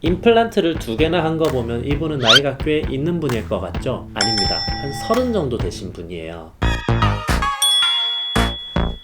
임플란트를 2개나 한 거 보면 이분은 나이가 꽤 있는 분일 것 같죠? 아닙니다. 한 30 정도 되신 분이에요.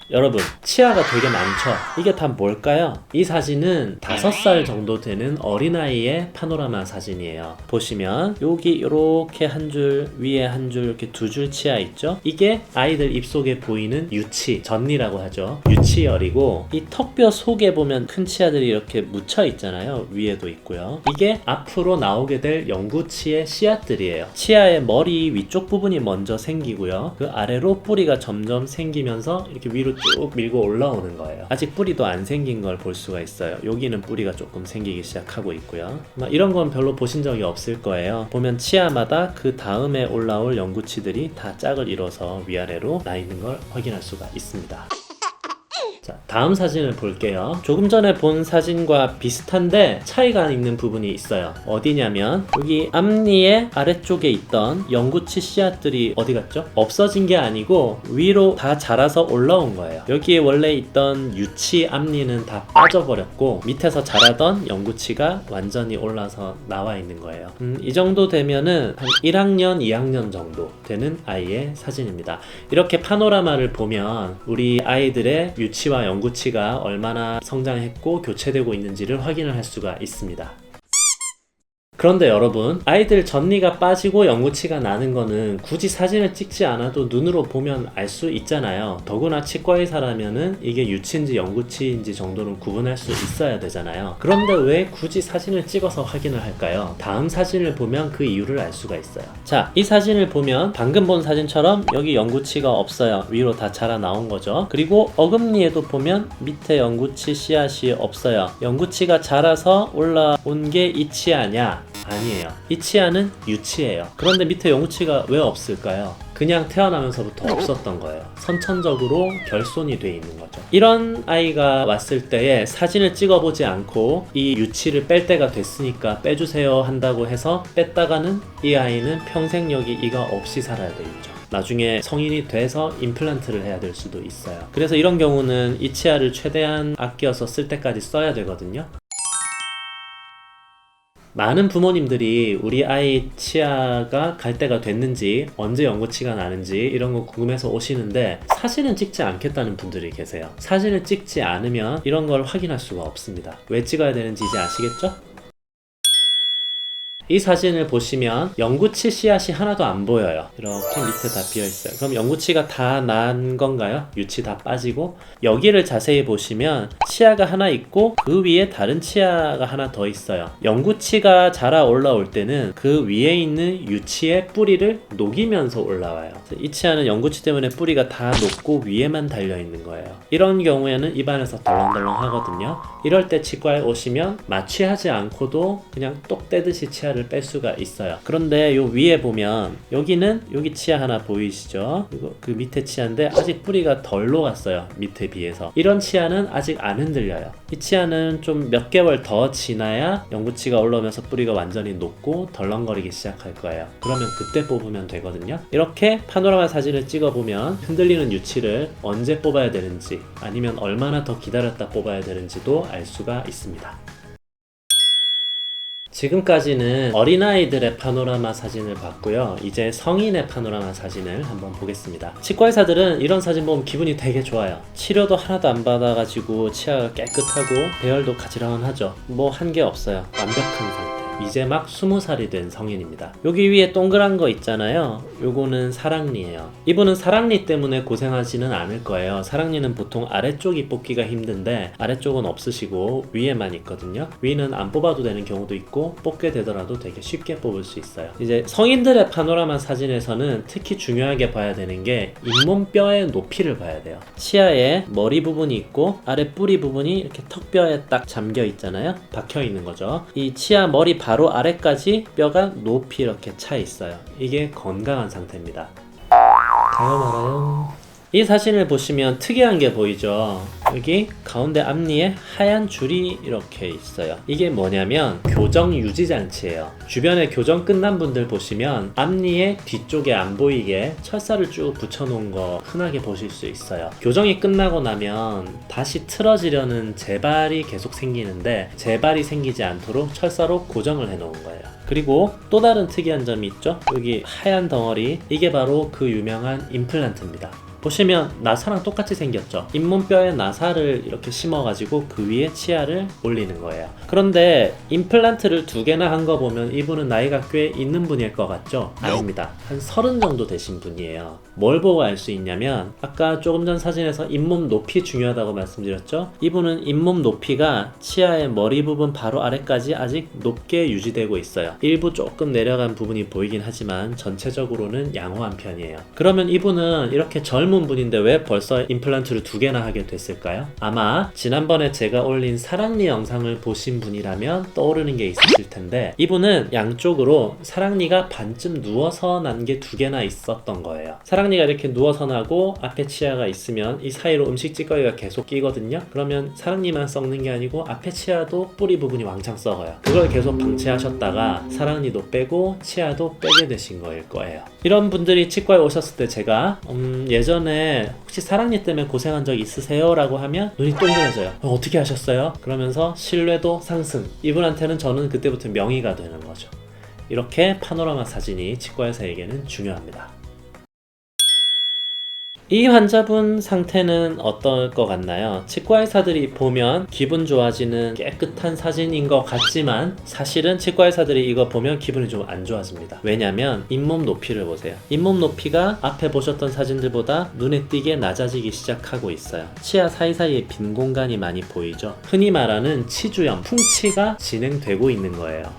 여러분, 치아가 되게 많죠? 이게 다 뭘까요? 이 사진은 5살 정도 되는 어린아이의 파노라마 사진이에요. 보시면 여기 이렇게 한 줄, 위에 한 줄, 이렇게 2줄 치아 있죠? 이게 아이들 입속에 보이는 유치, 전니라고 하죠. 유치열이고, 이 턱뼈 속에 보면 큰 치아들이 이렇게 묻혀 있잖아요. 위에도 있고요. 이게 앞으로 나오게 될 영구치의 씨앗들이에요. 치아의 머리 위쪽 부분이 먼저 생기고요. 그 아래로 뿌리가 점점 생기면서 이렇게 위로 쭉 밀고 올라오는 거예요. 아직 뿌리도 안 생긴 걸 볼 수가 있어요. 여기는 뿌리가 조금 생기기 시작하고 있고요. 이런 건 별로 보신 적이 없을 거예요. 보면 치아마다 그 다음에 올라올 영구치들이 다 짝을 이뤄서 위아래로 나 있는 걸 확인할 수가 있습니다. 자, 다음 사진을 볼게요. 조금 전에 본 사진과 비슷한데 차이가 있는 부분이 있어요. 어디냐면 여기 앞니의 아래쪽에 있던 영구치 씨앗들이 어디 갔죠? 없어진 게 아니고 위로 다 자라서 올라온 거예요. 여기에 원래 있던 유치 앞니는 다 빠져버렸고 밑에서 자라던 영구치가 완전히 올라서 나와 있는 거예요. 이 정도 되면은 한 1학년, 2학년 정도 되는 아이의 사진입니다. 이렇게 파노라마를 보면 우리 아이들의 유치와 영구치가 얼마나 성장했고 교체되고 있는지를 확인을 할 수가 있습니다. 그런데 여러분, 아이들 전니가 빠지고 영구치가 나는 거는 굳이 사진을 찍지 않아도 눈으로 보면 알 수 있잖아요. 더구나 치과의사라면은 이게 유치인지 영구치인지 정도는 구분할 수 있어야 되잖아요. 그런데 왜 굳이 사진을 찍어서 확인을 할까요? 다음 사진을 보면 그 이유를 알 수가 있어요. 자, 이 사진을 보면 방금 본 사진처럼 여기 영구치가 없어요. 위로 다 자라 나온 거죠. 그리고 어금니에도 보면 밑에 영구치 씨앗이 없어요. 영구치가 자라서 올라온 게 이 치아냐? 아니에요. 이 치아는 유치예요. 그런데 밑에 영구치가 왜 없을까요? 그냥 태어나면서부터 없었던 거예요. 선천적으로 결손이 돼 있는 거죠. 이런 아이가 왔을 때에 사진을 찍어보지 않고 이 유치를 뺄 때가 됐으니까 빼주세요 한다고 해서 뺐다가는 이 아이는 평생 여기 이가 없이 살아야 되겠죠. 나중에 성인이 돼서 임플란트를 해야 될 수도 있어요. 그래서 이런 경우는 이 치아를 최대한 아껴서 쓸 때까지 써야 되거든요. 많은 부모님들이 우리 아이 치아가 갈 때가 됐는지 언제 영구치가 나는지 이런 거 궁금해서 오시는데 사진은 찍지 않겠다는 분들이 계세요. 사진을 찍지 않으면 이런 걸 확인할 수가 없습니다. 왜 찍어야 되는지 이제 아시겠죠? 이 사진을 보시면 영구치 씨앗이 하나도 안 보여요. 이렇게 밑에 다 비어있어요. 그럼 영구치가 다 난 건가요? 유치 다 빠지고 여기를 자세히 보시면 치아가 하나 있고 그 위에 다른 치아가 하나 더 있어요. 영구치가 자라 올라올 때는 그 위에 있는 유치의 뿌리를 녹이면서 올라와요. 이 치아는 영구치 때문에 뿌리가 다 녹고 위에만 달려있는 거예요. 이런 경우에는 입안에서 덜렁덜렁 하거든요. 이럴 때 치과에 오시면 마취하지 않고도 그냥 똑 떼듯이 치아를 뺄 수가 있어요. 그런데 요 위에 보면 여기는 여기 치아 하나 보이시죠? 그리고 그 밑에 치아인데 아직 뿌리가 덜 녹았어요. 밑에 비해서. 이런 치아는 아직 안 흔들려요. 이 치아는 좀 몇 개월 더 지나야 영구치가 올라오면서 뿌리가 완전히 녹고 덜렁거리기 시작할 거예요. 그러면 그때 뽑으면 되거든요. 이렇게 파노라마 사진을 찍어보면 흔들리는 유치를 언제 뽑아야 되는지 아니면 얼마나 더 기다렸다 뽑아야 되는지도 알 수가 있습니다. 지금까지는 어린아이들의 파노라마 사진을 봤고요. 이제 성인의 파노라마 사진을 한번 보겠습니다. 치과의사들은 이런 사진 보면 기분이 되게 좋아요. 치료도 하나도 안 받아가지고 치아가 깨끗하고 배열도 가지런하죠. 뭐 한 게 없어요. 완벽한 상태. 이제 막 20살이 된 성인입니다. 여기 위에 동그란 거 있잖아요. 요거는 사랑니예요. 이분은 사랑니 때문에 고생하지는 않을 거예요. 사랑니는 보통 아래쪽이 뽑기가 힘든데 아래쪽은 없으시고 위에만 있거든요. 위는 안 뽑아도 되는 경우도 있고 뽑게 되더라도 되게 쉽게 뽑을 수 있어요. 이제 성인들의 파노라마 사진에서는 특히 중요하게 봐야 되는 게 잇몸뼈의 높이를 봐야 돼요. 치아에 머리 부분이 있고 아래 뿌리 부분이 이렇게 턱뼈에 딱 잠겨 있잖아요. 박혀 있는 거죠. 이 치아 머리 바로 아래까지 뼈가 높이 이렇게 차 있어요. 이게 건강한 상태입니다. 가요 말아요. 이 사진을 보시면 특이한 게 보이죠. 여기 가운데 앞니에 하얀 줄이 이렇게 있어요. 이게 뭐냐면 교정 유지 장치예요. 주변에 교정 끝난 분들 보시면 앞니에 뒤쪽에 안 보이게 철사를 쭉 붙여놓은 거 흔하게 보실 수 있어요. 교정이 끝나고 나면 다시 틀어지려는 재발이 계속 생기는데 재발이 생기지 않도록 철사로 고정을 해 놓은 거예요. 그리고 또 다른 특이한 점이 있죠. 여기 하얀 덩어리, 이게 바로 그 유명한 임플란트입니다. 보시면 나사랑 똑같이 생겼죠. 잇몸뼈에 나사를 이렇게 심어가지고 그 위에 치아를 올리는 거예요. 그런데 임플란트를 2개나 한 거 보면 이분은 나이가 꽤 있는 분일 것 같죠? 아닙니다. 한 30 정도 되신 분이에요. 뭘 보고 알 수 있냐면 아까 조금 전 사진에서 잇몸 높이 중요하다고 말씀드렸죠? 이분은 잇몸 높이가 치아의 머리 부분 바로 아래까지 아직 높게 유지되고 있어요. 일부 조금 내려간 부분이 보이긴 하지만 전체적으로는 양호한 편이에요. 그러면 이분은 이렇게 젊은 분인데 왜 벌써 임플란트를 2개나 하게 됐을까요? 아마 지난번에 제가 올린 사랑니 영상을 보신 분이라면 떠오르는 게 있으실 텐데, 이분은 양쪽으로 사랑니가 반쯤 누워서 난 게 2개나 있었던 거예요. 사랑니가 이렇게 누워서 나고 앞에 치아가 있으면 이 사이로 음식 찌꺼기가 계속 끼거든요. 그러면 사랑니만 썩는 게 아니고 앞에 치아도 뿌리 부분이 왕창 썩어요. 그걸 계속 방치하셨다가 사랑니도 빼고 치아도 빼게 되신 거일 거예요. 이런 분들이 치과에 오셨을 때 제가 예전에 혹시 사랑니 때문에 고생한 적 있으세요? 라고 하면 눈이 동그래져요. 어떻게 하셨어요? 그러면서 신뢰도 상승. 이분한테는 저는 그때부터 명의가 되는 거죠. 이렇게 파노라마 사진이 치과의사에게는 중요합니다. 이 환자분 상태는 어떨 것 같나요? 치과의사들이 보면 기분 좋아지는 깨끗한 사진인 것 같지만 사실은 치과의사들이 이거 보면 기분이 좀 안 좋아집니다. 왜냐면 잇몸 높이를 보세요. 잇몸 높이가 앞에 보셨던 사진들보다 눈에 띄게 낮아지기 시작하고 있어요. 치아 사이사이에 빈 공간이 많이 보이죠? 흔히 말하는 치주염, 풍치가 진행되고 있는 거예요.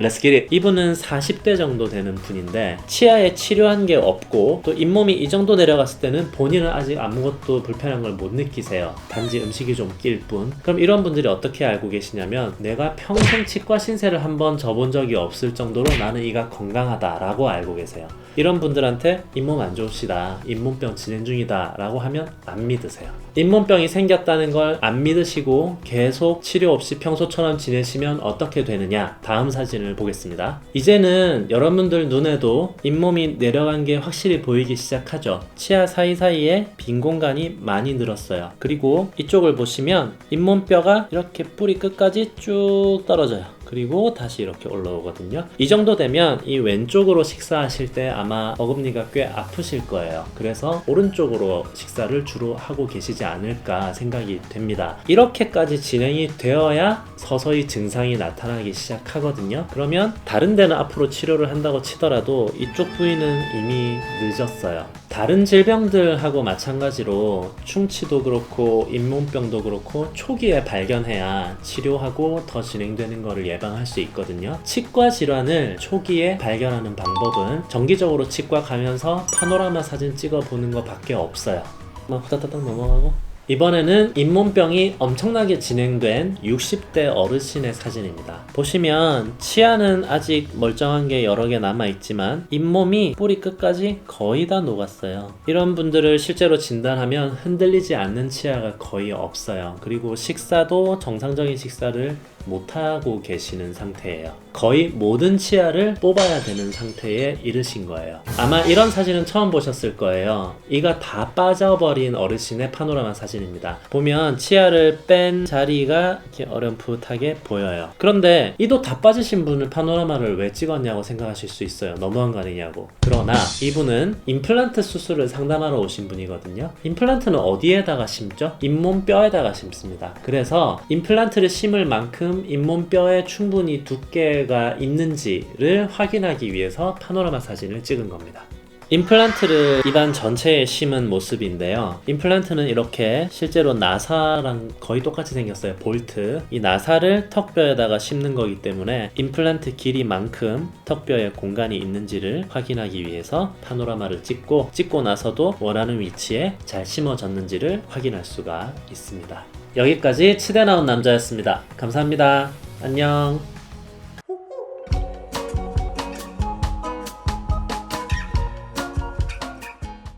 Let's get it. 이분은 40대 정도 되는 분인데 치아에 치료한 게 없고 또 잇몸이 이 정도 내려갔을 때는 본인은 아직 아무것도 불편한 걸 못 느끼세요. 단지 음식이 좀 낄 뿐. 그럼 이런 분들이 어떻게 알고 계시냐면 내가 평생 치과 신세를 한번 져본 적이 없을 정도로 나는 이가 건강하다 라고 알고 계세요. 이런 분들한테 잇몸 안 좋으시다, 잇몸병 진행 중이다 라고 하면 안 믿으세요. 잇몸병이 생겼다는 걸 안 믿으시고 계속 치료 없이 평소처럼 지내시면 어떻게 되느냐, 다음 사진을 보겠습니다. 이제는 여러분들 눈에도 잇몸이 내려간 게 확실히 보이기 시작하죠. 치아 사이사이에 빈 공간이 많이 늘었어요. 그리고 이쪽을 보시면 잇몸뼈가 이렇게 뿌리 끝까지 쭉 떨어져요. 그리고 다시 이렇게 올라오거든요. 이 정도 되면 이 왼쪽으로 식사하실 때 아마 어금니가 꽤 아프실 거예요. 그래서 오른쪽으로 식사를 주로 하고 계시지 않을까 생각이 됩니다. 이렇게까지 진행이 되어야 서서히 증상이 나타나기 시작하거든요. 그러면 다른 데는 앞으로 치료를 한다고 치더라도 이쪽 부위는 이미 늦었어요. 다른 질병들하고 마찬가지로 충치도 그렇고 잇몸병도 그렇고 초기에 발견해야 치료하고 더 진행되는 것을 예방할 수 있거든요. 치과 질환을 초기에 발견하는 방법은 정기적으로 치과 가면서 파노라마 사진 찍어보는 것밖에 없어요. 후다다닥 넘어가고, 이번에는 잇몸병이 엄청나게 진행된 60대 어르신의 사진입니다. 보시면 치아는 아직 멀쩡한 게 여러 개 남아있지만 잇몸이 뿌리 끝까지 거의 다 녹았어요. 이런 분들을 실제로 진단하면 흔들리지 않는 치아가 거의 없어요. 그리고 식사도 정상적인 식사를 못하고 계시는 상태예요. 거의 모든 치아를 뽑아야 되는 상태에 이르신 거예요. 아마 이런 사진은 처음 보셨을 거예요. 이가 다 빠져버린 어르신의 파노라마 사진입니다. 보면 치아를 뺀 자리가 이렇게 어렴풋하게 보여요. 그런데 이도 다 빠지신 분을 파노라마를 왜 찍었냐고 생각하실 수 있어요. 너무한 거 아니냐고. 그러나 이분은 임플란트 수술을 상담하러 오신 분이거든요. 임플란트는 어디에다가 심죠? 잇몸뼈에다가 심습니다. 그래서 임플란트를 심을 만큼 잇몸뼈에 충분히 두께가 있는지를 확인하기 위해서 파노라마 사진을 찍은 겁니다. 임플란트를 입안 전체에 심은 모습인데요. 임플란트는 이렇게 실제로 나사랑 거의 똑같이 생겼어요. 볼트. 이 나사를 턱뼈에다가 심는 거기 때문에 임플란트 길이만큼 턱뼈에 공간이 있는지를 확인하기 위해서 파노라마를 찍고 나서도 원하는 위치에 잘 심어졌는지를 확인할 수가 있습니다. 여기까지 치대 나온 남자였습니다. 감사합니다. 안녕.